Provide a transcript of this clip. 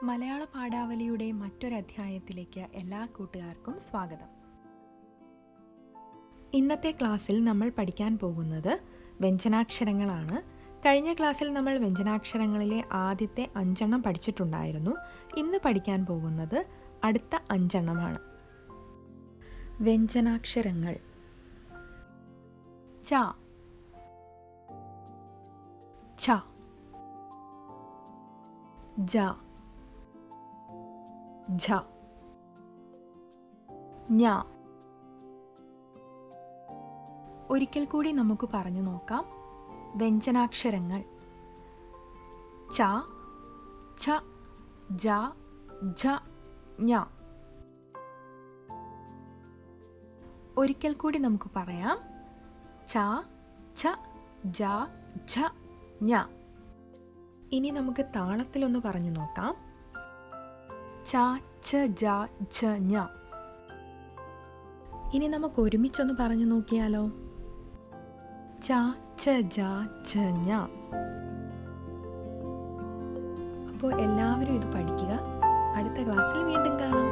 മലയാള പാഠാവലിയുടെ മറ്റൊരധ്യായത്തിലേക്ക് എല്ലാ കൂട്ടുകാർക്കും സ്വാഗതം. ഇന്നത്തെ ക്ലാസ്സിൽ നമ്മൾ പഠിക്കാൻ പോകുന്നത് വ്യഞ്ജനാക്ഷരങ്ങളാണ്. കഴിഞ്ഞ ക്ലാസ്സിൽ നമ്മൾ വ്യഞ്ജനാക്ഷരങ്ങളിലെ ആദ്യത്തെ 5 എണ്ണം പഠിച്ചിട്ടുണ്ടായിരുന്നു. ഇന്ന് പഠിക്കാൻ പോകുന്നത് അടുത്ത 5 എണ്ണമാണ്. വ്യഞ്ജനാക്ഷരങ്ങൾ: ച, ഛ, ജ, ഝ, ഞ. ഒരിക്കൽ കൂടി നമുക്ക് പറഞ്ഞു നോക്കാം. വ്യഞ്ജനാക്ഷരങ്ങൾ: ച, ഛ, ജ, ഝ, ഞ. ഒരിക്കൽ കൂടി നമുക്ക് പറയാം. ച, ഛ, ജ, ഝ, ഞ. ഇനി നമുക്ക് താളത്തിലൊന്ന് പറഞ്ഞു നോക്കാം. ച, ഛ, ജ, ഝ, ഞ. ഇനി നമുക്ക് ഒരുമിച്ചൊന്ന് പറഞ്ഞു നോക്കിയാലോ. ച, ഛ, ജ, ഝ, ഞ. അപ്പോൾ എല്ലാവരും ഇത് പഠിക്കുക. അടുത്ത ക്ലാസ്സിൽ വീണ്ടും കാണാം.